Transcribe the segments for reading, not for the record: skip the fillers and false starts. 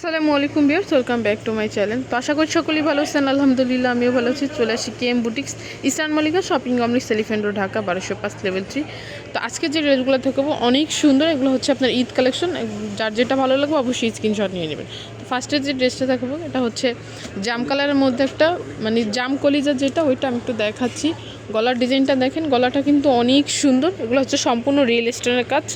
আসসালামু আলাইকুম viewers, welcome back to my channel. তো আশা করি সকলেই ভালো আছেন। আলহামদুলিল্লাহ আমিও ভালো আছি। চলে আসি KM boutiques, eastern Mallika shopping complex, elephant road, Dhaka 1205 level 3। তো আজকে যে ড্রেসগুলো দেখাবো অনেক সুন্দর। এগুলো হচ্ছে আপনার ঈদ কালেকশন। যার যেটা ভালো লাগবে অবশ্যই স্ক্রিনশট নিয়ে নেবেন। তো ফার্স্টে যে ড্রেসটা দেখাবো এটা হচ্ছে জাম কালারের মধ্যে একটা মানে জাম কলিজা যেটা, ওইটা আমি একটু দেখাচ্ছি। গলার ডিজাইনটা দেখেন, গলাটা কিন্তু অনেক সুন্দর। এগুলো হচ্ছে সম্পূর্ণ রিয়েল স্টোনের কাজ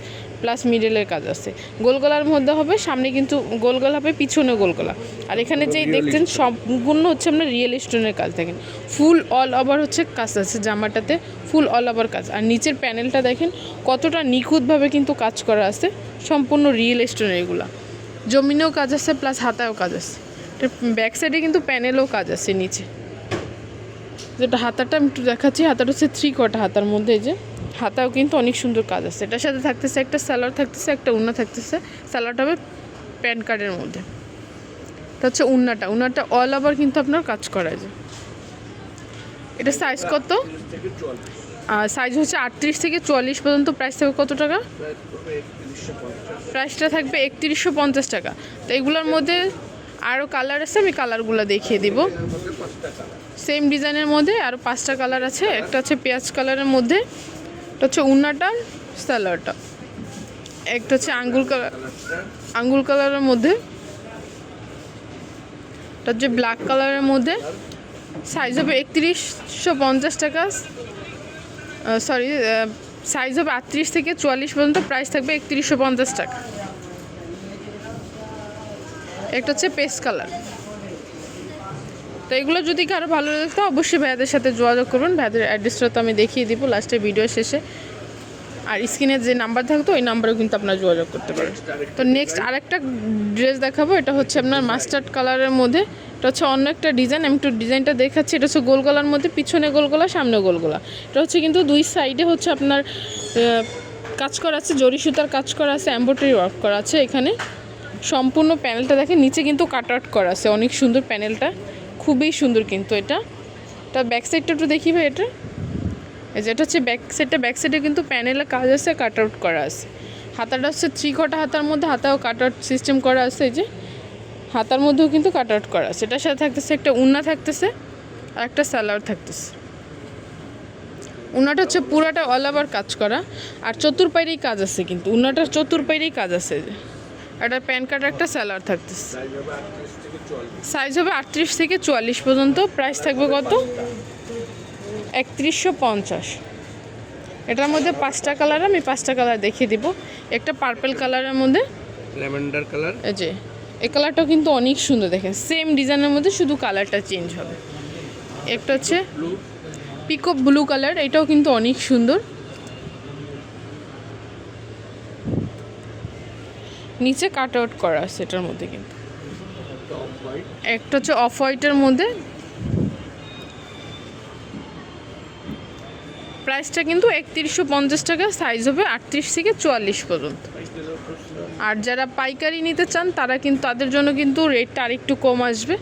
প্লাস মিডলের কাজ আছে। গোলগলার মধ্যে হবে, সামনে কিন্তু গোলগলা হবে, পিছনে গোলগলা। আর এখানে যেই দেখছেন সম্পূর্ণ হচ্ছে আপনার রিয়েল স্টোনের কাজ। দেখেন ফুল অল ওভার হচ্ছে কাজ আছে জামাটাতে, ফুল অল ওভার কাজ। আর নিচের প্যানেলটা দেখেন কতটা নিখুঁতভাবে কিন্তু কাজ করা আছে, সম্পূর্ণ রিয়েল স্টোনের। এগুলা জমিনেও কাজ আছে প্লাস হাতায়ও কাজ আছে। ব্যাক সাইডে কিন্তু প্যানেলও কাজ আছে নিচে। যেটা হাতাটা আমি একটু দেখাচ্ছি, হাতাটা হচ্ছে 3/4 হাতার মধ্যে। এই যে হাতাও কিন্তু অনেক সুন্দর কাজ আছে। এটার সাথে থাকতেছে একটা সালোয়ার, থাকতেছে একটা উন্না, থাকতেছে সালোয়ারটা হবে প্যান্ট কার্ডের মধ্যে। এটা হচ্ছে উন্নাটা অল ওভার কিন্তু আপনার কাজ করা যায়। এটা সাইজ কত? সাইজ হচ্ছে 38 থেকে 44 পর্যন্ত। প্রাইস থাকবে কত টাকা? প্রাইসটা থাকবে 3150 টাকা। তো এগুলোর মধ্যে আরও কালার আছে, আমি কালারগুলো দেখিয়ে দিব। সেম ডিজাইনের মধ্যে আরও 5টা কালার আছে। একটা হচ্ছে পেঁয়াজ কালারের মধ্যে, এটা হচ্ছে উন্নাটা সালোয়ারটা। একটা হচ্ছে আঙ্গুল কালারের মধ্যে, এটা হচ্ছে ব্ল্যাক কালারের মধ্যে। সাইজ হবে 3150 টাকা, সরি সাইজ হবে 38 থেকে 44 পর্যন্ত। প্রাইস থাকবে 3150 টাকা। একটা হচ্ছে পেস্ট কালার। তো এগুলো যদি কারো ভালো লাগতো অবশ্যই ভাইয়াদের সাথে যোগাযোগ করবেন। ভাইয়াদের অ্যাড্রেসটা তো আমি দেখিয়ে দিব লাস্টে ভিডিও শেষে। আর স্ক্রিনে যে নাম্বার থাকতো ওই নাম্বারেও কিন্তু আপনারা যোগাযোগ করতে পারেন। তো নেক্সট আরেকটা ড্রেস দেখাবো। এটা হচ্ছে আপনার মাস্টার্ড কালারের মধ্যে। এটা হচ্ছে অন্য একটা ডিজাইন, আমি একটু ডিজাইনটা দেখাচ্ছি। এটা হচ্ছে গোলগলার মধ্যে, পিছনে গোলগলা সামনে গোলগলা। এটা হচ্ছে কিন্তু দুই সাইডে হচ্ছে আপনার কাজ করা আছে, জরি সুতার কাজ করা আছে, এমব্রয়ডারি ওয়ার্ক করা আছে। এখানে সম্পূর্ণ প্যানেলটা দেখেন, নিচে কিন্তু কাট আউট করা আছে। অনেক সুন্দর প্যানেলটা, খুবই সুন্দর কিন্তু এটা ব্যাক সাইডটা একটু দেখি ভাই। এটা এই যে এটা হচ্ছে ব্যাক সাইডে কিন্তু প্যানেলে কাজ আছে, কাট আউট করা আছে। হাতাটা হচ্ছে 3/4 হাতার মধ্যে, হাতাও কাট আউট সিস্টেম করা আছে। এই যে হাতার মধ্যেও কিন্তু কাট আউট করা আছে। এটার সাথে থাকতেছে একটা উন্না, থাকতেছে আর একটা সালোয়ার থাকতেছে। উন্নাটা হচ্ছে পুরাটা অল ওভার কাজ করা, আর চতুর্পাইরেই কাজ আছে। কিন্তু উন্নাটার চতুর্পাইরেই কাজ আছে। যে একটা প্যান্ট কার্ড, একটা সালোয়ার থাকতেছে। সাইজ হবে 38 থেকে 44 পর্যন্ত। প্রাইস থাকবে কত? 3150। এটার মধ্যে 5টা কালার, আমি 5টা কালার দেখিয়ে দিব। একটা পার্পল কালারের মধ্যে, ল্যাভেন্ডার কালার। এই যে এই কালারটাও কিন্তু অনেক সুন্দর। দেখেন সেম ডিজাইনের মধ্যে, শুধু কালারটা চেঞ্জ হবে। একটা হচ্ছে পিকক ব্লু কালার, এটাও কিন্তু অনেক সুন্দর। নিচে কাট আউট করা আছে এটার মধ্যে কিন্তু। একটা হচ্ছে অফ হোয়াইটের মধ্যে। প্রাইসটা কিন্তু 3150 টাকা। সাইজ হবে 38 থেকে 44 পর্যন্ত। আর যারা পাইকারি নিতে চান তারা কিন্তু, তাদের জন্য কিন্তু রেটটা আরেকটু কম আসবে।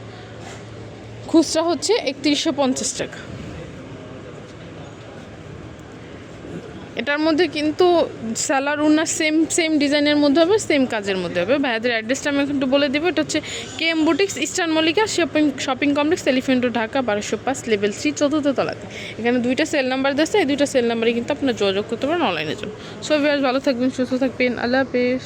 খুচরা হচ্ছে 3150 টাকা। এটার মধ্যে কিন্তু সালোয়ার উন্না সেম ডিজাইনের মধ্যে হবে, সেম কাজের মধ্যে হবে। ভাইয়াদের অ্যাড্রেসটা আমি একটু বলে দেবো। এটা হচ্ছে KM boutiques, eastern Mallika shopping complex, elephant road, Dhaka 1205 level 3, 4th তলাতে। এখানে 2টা সেল নাম্বার দিয়েছে, এই 2টা সেল নাম্বারে কিন্তু আপনার যোগাযোগ করতে পারেন অনলাইনের জন্য। সো ভিউয়ার্স ভালো থাকবেন, সুস্থ থাকবেন, আল্লাহ হাফেজ।